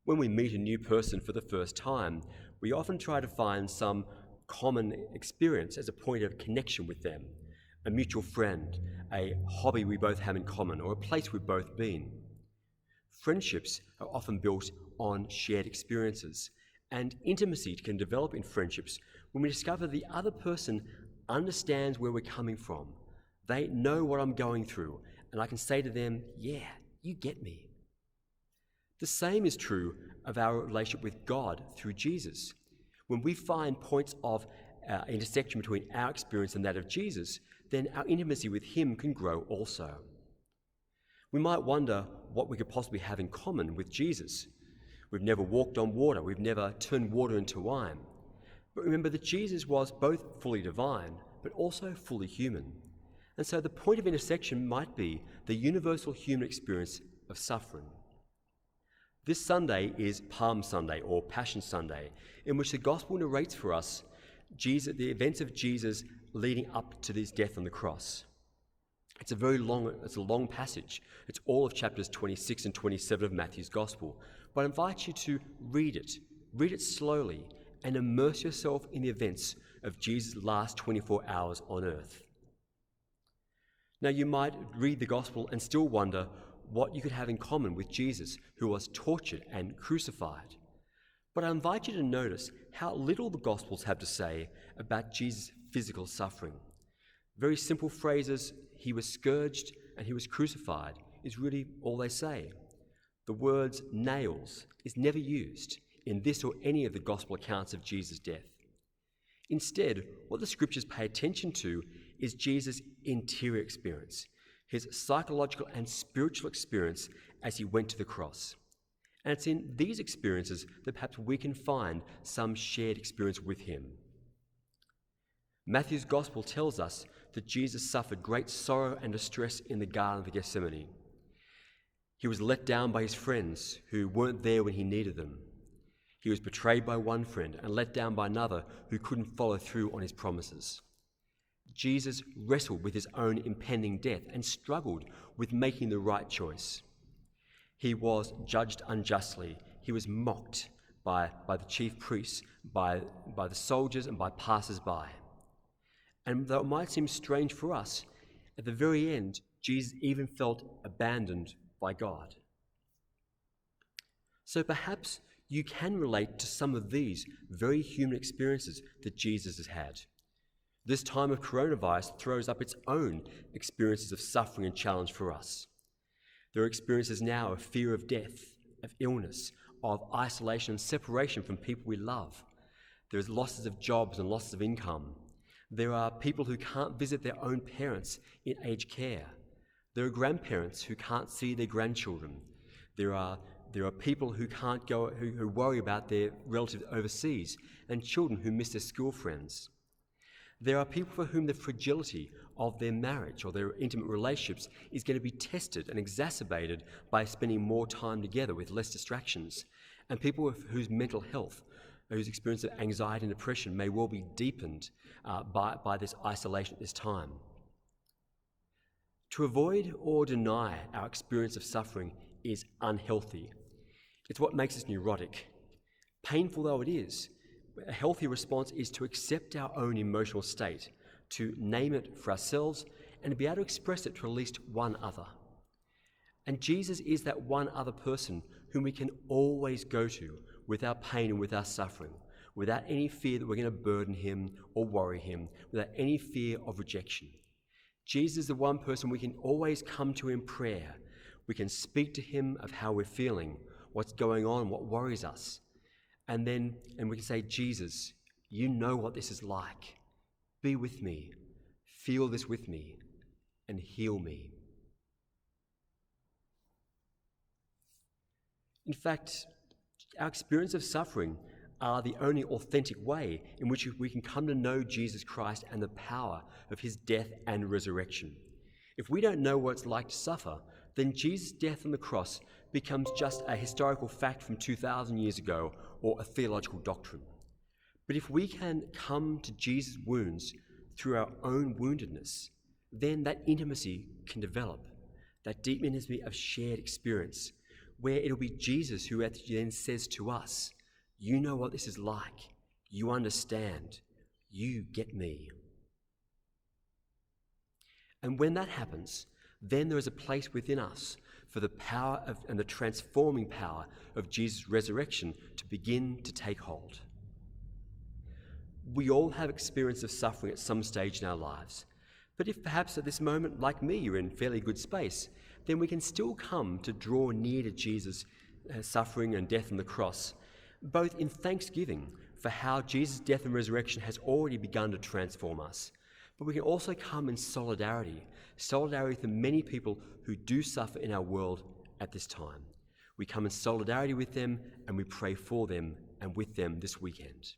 When we meet a new person for the first time, we often try to find some common experience as a point of connection with them, a mutual friend, a hobby we both have in common, or a place we've both been. Friendships are often built on shared experiences, and intimacy can develop in friendships when we discover the other person understands where we're coming from. They know what I'm going through, and I can say to them, yeah, you get me. The same is true of our relationship with God through Jesus. When we find points of intersection between our experience and that of Jesus, then our intimacy with him can grow also. We might wonder what we could possibly have in common with Jesus. We've never walked on water. We've never turned water into wine. But remember that Jesus was both fully divine, but also fully human. And so the point of intersection might be the universal human experience of suffering. This Sunday is Palm Sunday, or Passion Sunday, in which the Gospel narrates for us the events of Jesus leading up to his death on the cross. It's a long passage. It's all of chapters 26 and 27 of Matthew's Gospel. But I invite you to read it slowly, and immerse yourself in the events of Jesus' last 24 hours on earth. Now, you might read the Gospel and still wonder what you could have in common with Jesus, who was tortured and crucified. But I invite you to notice how little the Gospels have to say about Jesus' physical suffering. Very simple phrases, he was scourged and he was crucified, is really all they say. The words nails is never used in this or any of the Gospel accounts of Jesus' death. Instead, what the scriptures pay attention to is Jesus' interior experience, his psychological and spiritual experience as he went to the cross. And it's in these experiences that perhaps we can find some shared experience with him. Matthew's Gospel tells us that Jesus suffered great sorrow and distress in the Garden of Gethsemane. He was let down by his friends who weren't there when he needed them. He was betrayed by one friend and let down by another who couldn't follow through on his promises. Jesus wrestled with his own impending death and struggled with making the right choice. He was judged unjustly. He was mocked by the chief priests, by the soldiers, and by passers-by. And though it might seem strange for us, at the very end, Jesus even felt abandoned by God. So perhaps you can relate to some of these very human experiences that Jesus has had. This time of coronavirus throws up its own experiences of suffering and challenge for us. There are experiences now of fear of death, of illness, of isolation and separation from people we love. There's losses of jobs and losses of income. There are people who can't visit their own parents in aged care. There are grandparents who can't see their grandchildren. There are people who can't go, who worry about their relatives overseas, and children who miss their school friends. There are people for whom the fragility of their marriage or their intimate relationships is going to be tested and exacerbated by spending more time together with less distractions, and people whose mental health, whose experience of anxiety and depression may well be deepened by this isolation at this time. To avoid or deny our experience of suffering is unhealthy. It's what makes us neurotic. Painful though it is, a healthy response is to accept our own emotional state, to name it for ourselves, and to be able to express it to at least one other. And Jesus is that one other person whom we can always go to with our pain and with our suffering, without any fear that we're going to burden him or worry him, without any fear of rejection. Jesus is the one person we can always come to in prayer. We can speak to him of how we're feeling, what's going on, what worries us. And we can say, Jesus, you know what this is like. Be with me, feel this with me, and heal me. In fact, our experience of suffering are the only authentic way in which we can come to know Jesus Christ and the power of his death and resurrection. If we don't know what it's like to suffer, then Jesus' death on the cross becomes just a historical fact from 2,000 years ago or a theological doctrine. But if we can come to Jesus' wounds through our own woundedness, then that intimacy can develop, that deep intimacy of shared experience, where it'll be Jesus who at the end says to us, "You know what this is like. You understand. You get me." And when that happens, then there is a place within us for the power of, and the transforming power of Jesus' resurrection to begin to take hold. We all have experience of suffering at some stage in our lives. But if perhaps at this moment, like me, you're in fairly good space, then we can still come to draw near to Jesus' suffering and death on the cross, both in thanksgiving for how Jesus' death and resurrection has already begun to transform us. But we can also come in solidarity with the many people who do suffer in our world at this time. We come in solidarity with them and we pray for them and with them this weekend.